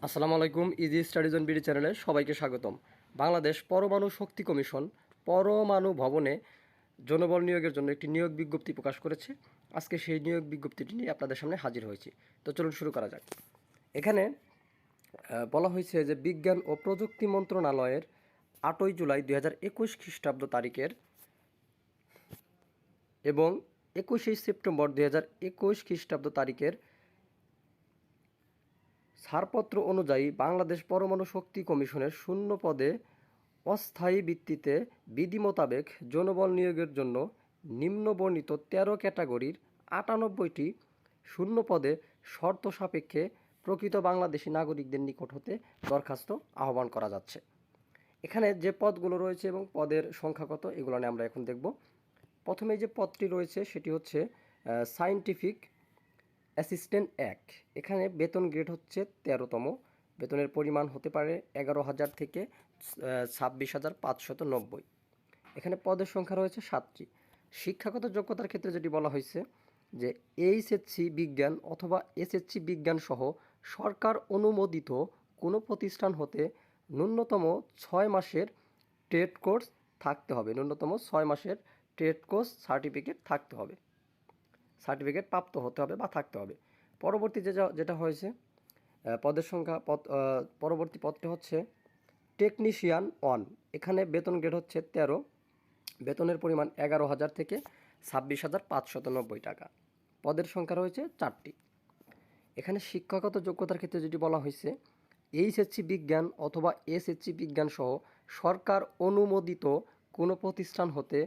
আসসালামু আলাইকুম। Easy studies on BD চ্যানেলে সবাইকে স্বাগতম। বাংলাদেশ পরমাণু শক্তি কমিশন পরমাণু ভবনে জনবল নিয়োগের জন্য একটি নিয়োগ বিজ্ঞপ্তি প্রকাশ করেছে। আজকে সেই নিয়োগ বিজ্ঞপ্তিটি নিয়ে আপনাদের সামনে হাজির হয়েছি। তো চলুন শুরু করা যাক। এখানে বলা হয়েছে যে বিজ্ঞান ও প্রযুক্তি মন্ত্রণালয়ের 8ই জুলাই 2021 খ্রিস্টাব্দ তারিখের এবং 21শে সেপ্টেম্বর 2021 খ্রিস্টাব্দ তারিখের ছাড়পত্র অনুযায়ী বাংলাদেশ পরমাণু শক্তি কমিশনের শূন্য পদে অস্থায়ী ভিত্তিতে বিধি মোতাবেক জনবল নিয়োগের জন্য নিম্নবর্ণিত 13 ক্যাটাগরির 98টি শূন্য পদে শর্ত সাপেক্ষে প্রকৃত বাংলাদেশি নাগরিকদের নিকট হতে দরখাস্ত আহ্বান করা যাচ্ছে। এখানে যে পদগুলো রয়েছে এবং পদের সংখ্যা কত এগুলো নিয়ে আমরা এখন দেখব। প্রথমে যে পদটি রয়েছে সেটি হচ্ছে সায়েন্টিফিক অ্যাসিস্ট্যান্ট 1। এখানে বেতন গ্রেড হচ্ছে 13তম। বেতনের পরিমাণ হতে পারে 11,000 থেকে 26,590। এখানে পদের সংখ্যা রয়েছে 7টি। শিক্ষাগত যোগ্যতার ক্ষেত্রে যেটি বলা হয়েছে যে এইচএসসি বিজ্ঞান অথবা এসএসসি বিজ্ঞান সহ সরকার অনুমোদিত কোনো প্রতিষ্ঠান হতে ন্যূনতম 6 মাসের ট্রেড কোর্স থাকতে হবে। ন্যূনতম 6 মাসের ট্রেড কোর্স সার্টিফিকেট প্রাপ্ত হতে হবে বা থাকতে হবে। পরবর্তী যেটা হয়েছে পদের সংখ্যা পরবর্তী পদটি হচ্ছে টেকনিশিয়ান 1। এখানে বেতন গ্রেড হচ্ছে 13। বেতনের পরিমাণ 11,000 থেকে 26,590 টাকা। পদের সংখ্যা রয়েছে 4টি। এখানে শিক্ষাগত যোগ্যতার ক্ষেত্রে যেটি বলা হয়েছে এইচএসসি বিজ্ঞান অথবা এসএসসি বিজ্ঞান সহ সরকার অনুমোদিত কোনো প্রতিষ্ঠান হতে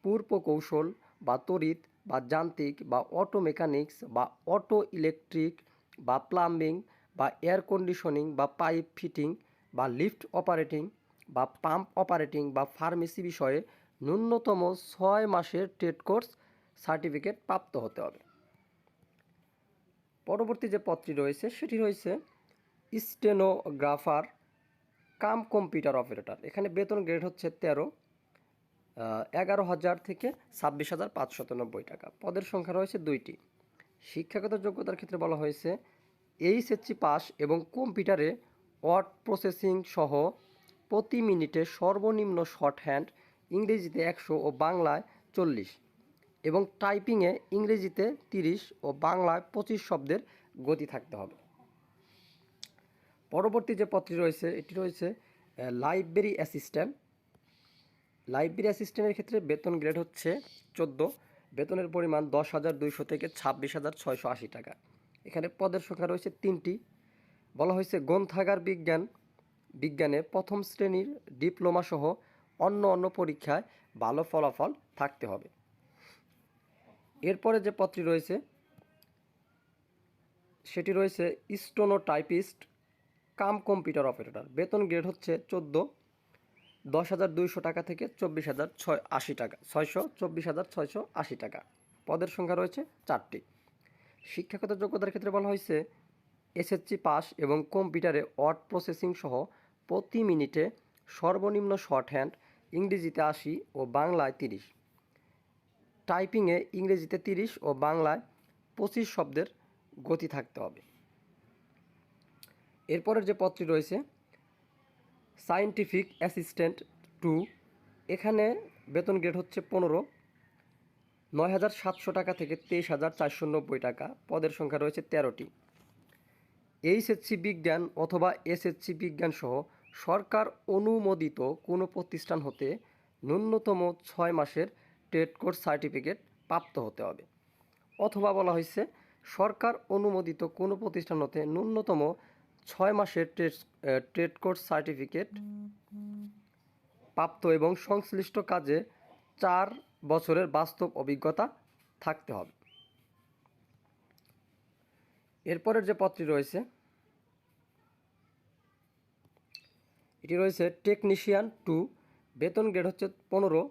পূর্ব কৌশল বা তড়িৎ বা যান্ত্রিক বা অটো মেকানিক্স বা অটো ইলেকট্রিক বা প্লাম্বিং বা এয়ার কন্ডিশনিং বা পাইপ ফিটিং বা লিফট অপারেটিং বা পাম্প অপারেটিং বা ফার্মেসি বিষয়ে ন্যূনতম 6 মাসের ট্রেড কোর্স সার্টিফিকেট প্রাপ্ত হতে হবে। পরবর্তী যে পদটি রয়েছে সেটি রয়েছে স্টেনোগ্রাফার কাম কম্পিউটার অপারেটর। এখানে বেতন গ্রেড হচ্ছে 13, 11,000 থেকে 26,590 টাকা। পদের সংখ্যা রয়েছে 2টি। শিক্ষাগত যোগ্যতার ক্ষেত্রে বলা হয়েছে এইচএসসি পাস এবং কম্পিউটারে ওয়ার্ড প্রসেসিং সহ প্রতি মিনিটে সর্বনিম্ন শর্ট হ্যান্ড ইংরেজিতে 100 ও বাংলায় 40 এবং টাইপিংয়ে ইংরেজিতে 30 ও বাংলায় 25 শব্দের গতি থাকতে হবে। পরবর্তী যে পদটি রয়েছে এটি রয়েছে লাইব্রেরি অ্যাসিস্ট্যান্ট। লাইব্রেরি অ্যাসিস্ট্যান্টের ক্ষেত্রে বেতন গ্রেড হচ্ছে 14। বেতনের পরিমাণ 10,200 থেকে 26,680 টাকা। এখানে পদের সংখ্যা রয়েছে 3টি। বলা হয়েছে গ্রন্থাগার বিজ্ঞানে প্রথম শ্রেণীর ডিপ্লোমা সহ অন্য পরীক্ষায় ভালো ফলাফল থাকতে হবে। এরপরে যে পদটি রয়েছে সেটি রয়েছে স্টেনোটাইপিস্ট কাম কম্পিউটার অপারেটর। বেতন গ্রেড হচ্ছে 14, 10,200 টাকা থেকে 24,680 টাকা 24,680 টাকা। পদের সংখ্যা রয়েছে 4টি। শিক্ষাগত যোগ্যতার ক্ষেত্রে বলা হয়েছে এসএসসি পাস এবং কম্পিউটারে ওয়ার্ড প্রসেসিং সহ প্রতি মিনিটে সর্বনিম্ন শর্ট হ্যান্ড ইংরেজিতে 80 ও বাংলায় 30, টাইপিংয়ে ইংরেজিতে 30 ও বাংলায় 25 শব্দের গতি থাকতে হবে। এরপরের যে পদটি রয়েছে সায়েন্টিফিক অ্যাসিস্ট্যান্ট 2। এখানে বেতন গ্রেড হচ্ছে 15, 9,700 টাকা থেকে 23,490 টাকা। পদের সংখ্যা রয়েছে 13টি। এইচএসসি বিজ্ঞান অথবা এসএসসি বিজ্ঞান সহ সরকার অনুমোদিত কোনো প্রতিষ্ঠান হতে ন্যূনতম 6 মাসের ট্রেড কোর্স সার্টিফিকেট প্রাপ্ত হতে হবে। অথবা বলা হয়েছে সরকার অনুমোদিত কোনো প্রতিষ্ঠান হতে ন্যূনতম 6 মাসের ট্রেড কোর্স সার্টিফিকেট প্রাপ্ত এবং সংশ্লিষ্ট কাজে 4 বছরের বাস্তব অভিজ্ঞতা থাকতে হবে। এরপরের যে পদটি রয়েছে এটি রয়েছে টেকনিশিয়ান 2। বেতন গ্রেড হচ্ছে 15,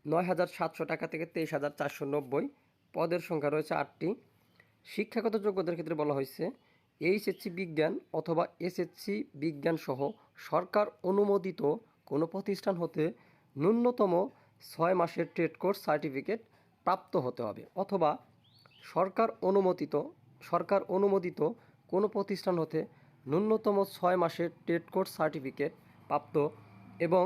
9,700 টাকা থেকে 23,490। পদের সংখ্যা রয়েছে 8টি। শিক্ষাগত যোগ্যতার ক্ষেত্রে বলা হয়েছে এইচএসসি বিজ্ঞান অথবা এসএসসি বিজ্ঞান সহ সরকার অনুমোদিত কোনো প্রতিষ্ঠান হতে ন্যূনতম 6 মাসের ট্রেড কোর্স সার্টিফিকেট প্রাপ্ত হতে হবে অথবা সরকার অনুমোদিত কোনো প্রতিষ্ঠান হতে ন্যূনতম 6 মাসের ট্রেড কোর্স সার্টিফিকেট প্রাপ্ত এবং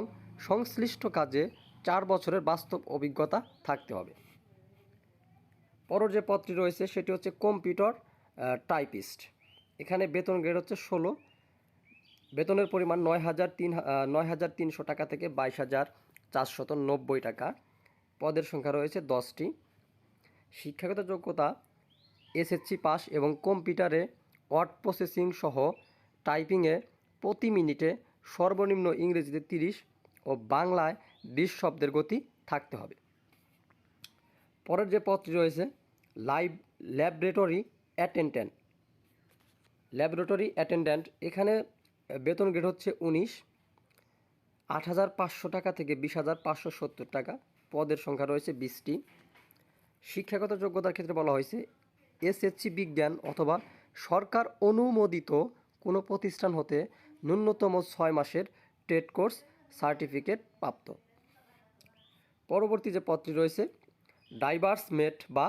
সংশ্লিষ্ট কাজে 4 বছরের বাস্তব অভিজ্ঞতা থাকতে হবে। পরের যে পদটি রয়েছে সেটি হচ্ছে কম্পিউটার টাইপিস্ট। এখানে বেতন গ্রেড হচ্ছে 16, বেতনের পরিমাণ 9,300 টাকা থেকে 22,490 টাকা। পদের সংখ্যা রয়েছে 10টি। শিক্ষাগত যোগ্যতা এসএসসি পাস এবং কম্পিউটারে ওয়ার্ড প্রসেসিং সহ টাইপিংয়ে প্রতি মিনিটে সর্বনিম্ন ইংরেজিতে 30 ও বাংলায় 20 শব্দের গতি থাকতে হবে। পরের যে পদটি রয়েছে ল্যাবরেটরি অ্যাটেন্ডেন্ট। এখানে বেতন গ্রেড হচ্ছে 19, 8,500 টাকা থেকে 20,570 টাকা। পদের সংখ্যা রয়েছে 20টি। শিক্ষাগত যোগ্যতার ক্ষেত্রে বলা হয়েছে এসএসসি বিজ্ঞান অথবা সরকার অনুমোদিত কোনো প্রতিষ্ঠান হতে ন্যূনতম 6 মাসের ট্রেড কোর্স সার্টিফিকেট প্রাপ্ত। পরবর্তী যে পদটি রয়েছে ড্রাইভার্স মেট বা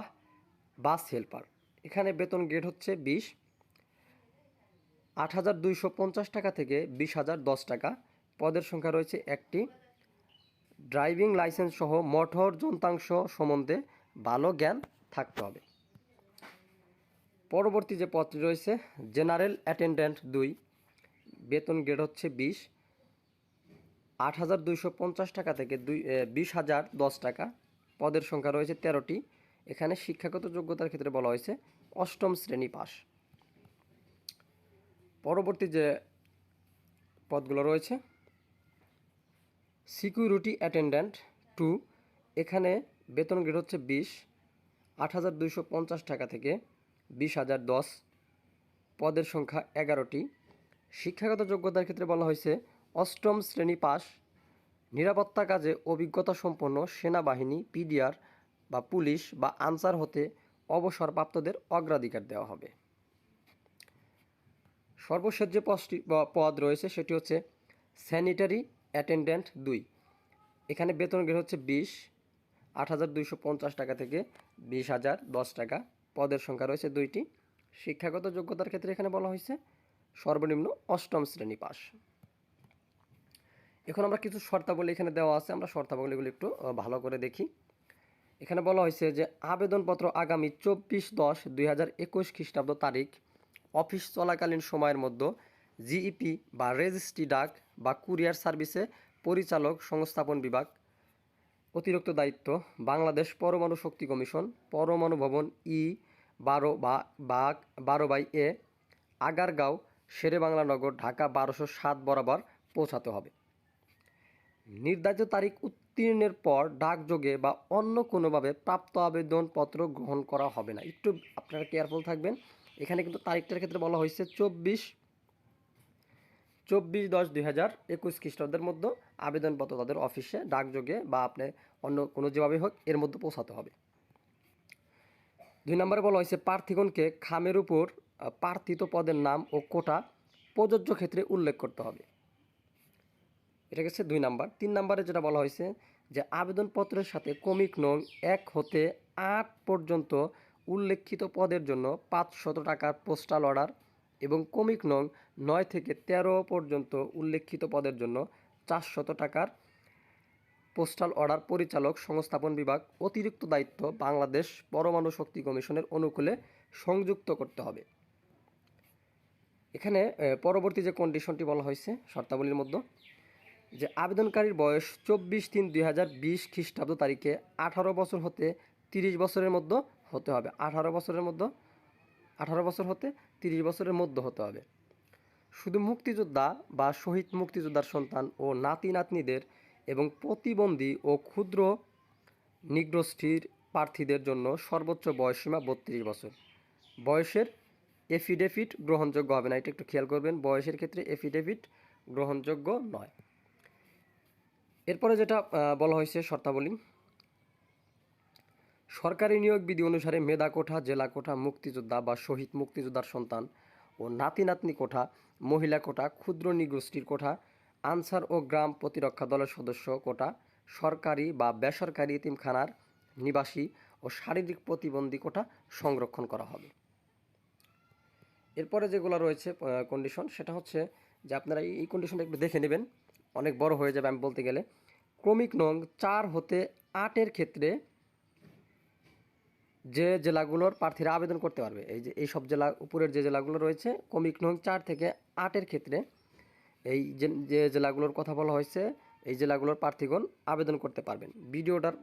বাস হেল্পার। এখানে বেতন গ্রেড হচ্ছে 20, 8,250 টাকা থেকে 20,010 টাকা। পদের সংখ্যা রয়েছে 1টি। ড্রাইভিং লাইসেন্স সহ মোটর যন্ত্রাংশ সম্বন্ধে ভালো জ্ঞান থাকতে হবে। পরবর্তী যে পদটি রয়েছে জেনারেল অ্যাটেন্ডেন্ট 2, বেতন গ্রেড হচ্ছে 20, 8,250 টাকা থেকে 20,010 টাকা। পদের সংখ্যা রয়েছে 13টি। এখানে শিক্ষাগত যোগ্যতার ক্ষেত্রে বলা হয়েছে 8ম শ্রেণী পাস। পরবর্তী যে পদগুলো রয়েছে সিকিউরিটি অ্যাটেন্ডেন্ট 2, এখানে বেতন গ্রেড হচ্ছে 20, 8,250 টাকা থেকে 20,010। পদের সংখ্যা 11টি। শিক্ষাগত যোগ্যতার ক্ষেত্রে বলা হয়েছে 8ম শ্রেণী পাস, নিরাপত্তা কাজে অভিজ্ঞতা সম্পন্ন সেনাবাহিনী, পিডিআর বা পুলিশ বা আনসার হতে অবসরপ্রাপ্তদের অগ্রাধিকার দেওয়া হবে। সর্বশেষ যে পদ রয়েছে সেটি হচ্ছে স্যানিটারি অ্যাটেন্ডেন্ট 2, এখানে বেতন গ্রেড হচ্ছে 20, 8,250 টাকা থেকে 20,010 টাকা। পদের সংখ্যা রয়েছে 2টি। শিক্ষাগত যোগ্যতার ক্ষেত্রে এখানে বলা হয়েছে সর্বনিম্ন 8ম শ্রেণী পাস। এখন আমরা কিছু শর্তাবলী এখানে দেওয়া আছে, আমরা শর্তাবলীগুলো একটু ভালো করে দেখি। এখানে বলা হয়েছে যে আবেদনপত্র আগামী 24/10/2021 খ্রিস্টাব্দ তারিখ অফিস চলাকালীন সময়ের মধ্যে জিইপি বা রেজিস্ট্রি ডাক বা কুরিয়ার সার্ভিসে পরিচালক সংস্থাপন বিভাগ, অতিরিক্ত দায়িত্ব বাংলাদেশ পরমাণু শক্তি কমিশন, পরমাণু ভবন E12/A, আগারগাঁও, শেরেবাংলা নগর, ঢাকা 1207 বরাবর পৌঁছাতে হবে। নির্ধারিত তারিখ উত্তীর্ণের পর ডাকযোগে বা অন্য কোনোভাবে প্রাপ্ত আবেদনপত্র গ্রহণ করা হবে না। একটু আপনারা কেয়ারফুল থাকবেন। এখানে কিন্তু তারিখটার ক্ষেত্রে বলা হয়েছে 24/10/2021 খ্রিস্টাব্দের মধ্যে আবেদনপত্র তাদের অফিসে ডাকযোগে বা আপনি অন্য কোনো যেভাবে হোক এর মধ্যে পৌঁছাতে হবে। 2 নম্বরে বলা হয়েছে প্রার্থীগণকে খামের উপর প্রার্থিত পদের নাম ও কোটা প্রযোজ্য ক্ষেত্রে উল্লেখ করতে হবে। এটা হচ্ছে 2 নাম্বার। 3 নাম্বারে যেটা বলা হয়েছে যে আবেদনপত্রের সাথে ক্রমিক নং 1 হতে 8 পর্যন্ত উল্লেখিত পদের জন্য 500 টাকার পোস্টাল অর্ডার এবং ক্রমিক নং 9 থেকে 13 পর্যন্ত উল্লেখিত পদের জন্য 400 টাকার পোস্টাল অর্ডার পরিচালক সংস্থাপন বিভাগ, অতিরিক্ত দায়িত্ব বাংলাদেশ পরমাণু শক্তি কমিশনের অনুকূলে সংযুক্ত করতে হবে। এখানে পরবর্তী যে কন্ডিশনটি বলা হয়েছে শর্তাবলীর মধ্যে যে আবেদনকারীর বয়স 24/3/2020 খ্রিস্টাব্দ তারিখে 18 বছর হতে 30 বছরের মধ্যে হতে হবে। 18 বছর হতে 30 বছরের মধ্যে হতে হবে। শুধু মুক্তিযোদ্ধা বা শহীদ মুক্তিযোদ্ধার সন্তান ও নাতি নাতনিদের এবং প্রতিবন্ধী ও ক্ষুদ্র নিগ্রোষ্ঠীর প্রার্থীদের জন্য সর্বোচ্চ বয়সসীমা 32 বছর। বয়সের এফিডেভিট গ্রহণযোগ্য হবে না, এটা একটু খেয়াল করবেন। বয়সের ক্ষেত্রে এফিডেভিট গ্রহণযোগ্য নয়। এরপরে যেটা বলা হয়েছে শর্তাবলী, সরকারি নিয়োগ বিধি অনুসারে মেধা কোঠা, জেলা কোঠা, মুক্তিযোদ্ধা বা শহীদ মুক্তিযোদ্ধার সন্তান ও নাতি নাতনি কোঠা, মহিলা কোঠা, ক্ষুদ্র নিগোষ্ঠীর কোঠা, আনসার ও গ্রাম প্রতিরক্ষা দলের সদস্য কোটা, সরকারি বা বেসরকারি এতিমখানার নিবাসী ও শারীরিক প্রতিবন্ধী কোটা সংরক্ষণ করা হবে। এরপরে যেগুলো রয়েছে কন্ডিশন, সেটা হচ্ছে যে আপনারা এই কন্ডিশনটা একটু দেখে নেবেন, অনেক বড় হয়ে যাবে আমি বলতে গেলে। ক্রমিক নং 4 হতে 8-এর ক্ষেত্রে যে জেলাগুলোর প্রার্থীরা আবেদন করতে পারবে, এই যে এইসব জেলা উপরের যে জেলাগুলো রয়েছে ক্রমিক নং 4 থেকে 8-এর ক্ষেত্রে এই যে জেলাগুলোর কথা বলা হয়েছে, এই জেলাগুলোর প্রার্থীগণ আবেদন করতে পারবেন। ভিডিওটার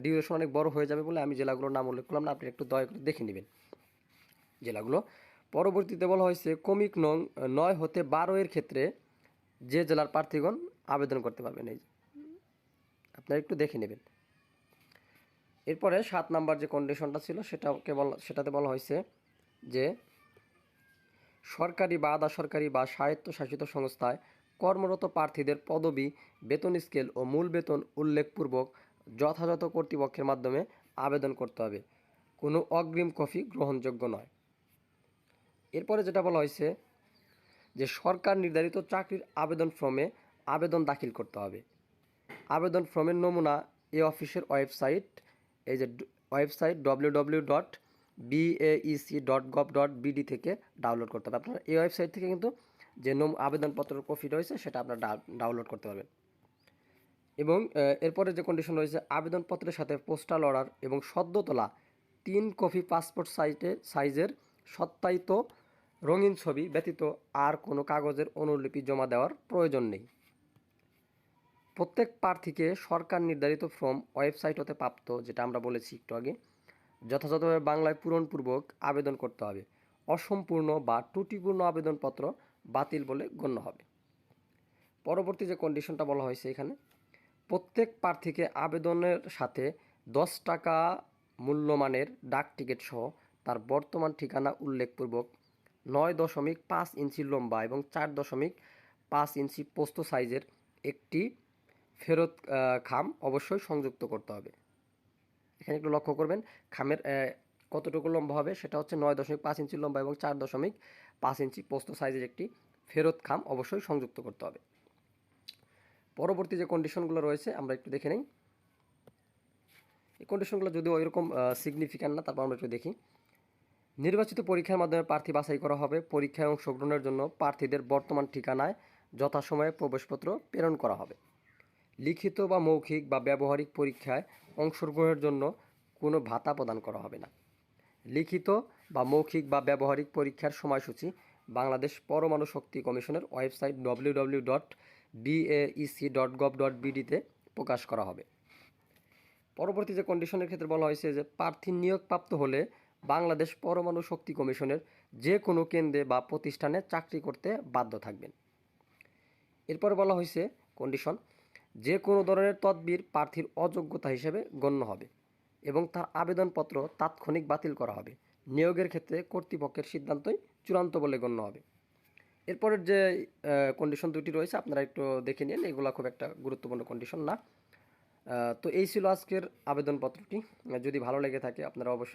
ডিউরেশন অনেক বড় হয়ে যাবে বলে আমি জেলাগুলোর নাম উল্লেখ করলাম না, আপনি একটু দয়া করে দেখে নেবেন জেলাগুলো। পরবর্তীতে বলা হয়েছে ক্রমিক নং 9 হতে 12-এর ক্ষেত্রে যে জেলার প্রার্থীগণ আবেদন করতে পারবেন, এই আপনারা একটু দেখে নেবেন। এরপরে 7 নাম্বার যে কন্ডিশনটা ছিল সেটাতে বলা হয়েছে যে সরকারি বা আধা সরকারি বা স্বায়ত্তশাসিত সংস্থায় কর্মরত প্রার্থীদের পদবি, বেতন স্কেল ও মূল বেতন উল্লেখপূর্বক যথাযথ কর্তৃপক্ষের মাধ্যমে আবেদন করতে হবে। কোনো অগ্রিম কপি গ্রহণযোগ্য নয়। এরপরে যেটা বলা হয়েছে যে সরকার নির্ধারিত চাকরির আবেদন ফর্মে আবেদন দাখিল করতে হবে। আবেদন ফর্মের নমুনা এই অফিসের ওয়েবসাইট, এই যে ওয়েবসাইট www.baec.gov.bd থেকে ডাউনলোড করতে হবে। আপনারা এই ওয়েবসাইট থেকে কিন্তু যে আবেদনপত্রের কপি রয়েছে সেটা আপনারা ডাউনলোড করতে পারবেন। এবং এরপরে যে কন্ডিশন রয়েছে আবেদনপত্রের সাথে পোস্টাল অর্ডার এবং সদ্য তোলা 3 কপি পাসপোর্ট সাইজের সত্যায়িত রঙিন ছবি ব্যতীত আর কোনো কাগজের অনুলিপি জমা দেওয়ার প্রয়োজন নেই। প্রত্যেক প্রার্থীকে সরকার নির্ধারিত ফর্ম ওয়েবসাইট হতে প্রাপ্ত, যেটা আমরা বলেছি একটু আগে, যথাযথভাবে বাংলায় পূরণপূর্বক আবেদন করতে হবে। অসম্পূর্ণ বা ত্রুটিপূর্ণ আবেদনপত্র বাতিল বলে গণ্য হবে। পরবর্তী যে কন্ডিশনটা বলা হয়েছে এখানে, প্রত্যেক প্রার্থীকে আবেদনের সাথে 10 টাকা মূল্যমানের ডাক টিকিট সহ তার বর্তমান ঠিকানা উল্লেখপূর্বক 9.5 ইঞ্চি লম্বা এবং 4.5 ইঞ্চি প্রস্থ সাইজের একটি ফেরত খাম অবশ্যই সংযুক্ত করতে হবে। এখানে একটু লক্ষ্য করবেন খামের কতটুকু লম্বা হবে, সেটা হচ্ছে 9.5 ইঞ্চি লম্বা এবং 4.5 ইঞ্চি প্রস্থ সাইজের একটি ফেরত খাম অবশ্যই সংযুক্ত করতে হবে। পরবর্তী যে কন্ডিশনগুলো রয়েছে আমরা একটু দেখে নিই। এই কন্ডিশনগুলো যদিও ওইরকম সিগনিফিক্যান্ট না, তারপর আমরা একটু দেখি। নির্বাচিত পরীক্ষার মাধ্যমে প্রার্থী বাছাই করা হবে। পরীক্ষায় অংশগ্রহণের জন্য প্রার্থীদের বর্তমান ঠিকানায় যথাসময়ে প্রবেশপত্র প্রেরণ করা হবে। লিখিত বা মৌখিক বা ব্যবহারিক পরীক্ষায় অংশগ্রহণের জন্য কোনো ভাতা প্রদান করা হবে না। লিখিত বা মৌখিক বা ব্যবহারিক পরীক্ষার সময়সূচি বাংলাদেশ পরমাণু শক্তি কমিশনের ওয়েবসাইট www.baec.gov.bd-তে প্রকাশ করা হবে। পরবর্তী যে কন্ডিশনের ক্ষেত্রে বলা হয়েছে যে প্রার্থী নিয়োগপ্রাপ্ত হলে বাংলাদেশ পরমাণু শক্তি কমিশনের যে কোনো কেন্দ্রে বা প্রতিষ্ঠানে চাকরি করতে বাধ্য থাকবেন। এরপরে বলা হয়েছে কন্ডিশন, যে কোনো ধরনের তদবির প্রার্থীর অযোগ্যতা হিসেবে গণ্য হবে এবং তার আবেদনপত্র তাৎক্ষণিক বাতিল করা হবে। নিয়োগের ক্ষেত্রে কর্তৃপক্ষের সিদ্ধান্তই চূড়ান্ত বলে গণ্য হবে। এরপরের যে কন্ডিশন দুটি রয়েছে আপনারা একটু দেখে নিন, এগুলো খুব একটা গুরুত্বপূর্ণ কন্ডিশন না। তো এই ছিল আজকের আবেদনপত্রটি। যদি ভালো লেগে থাকে আপনারা অবশ্যই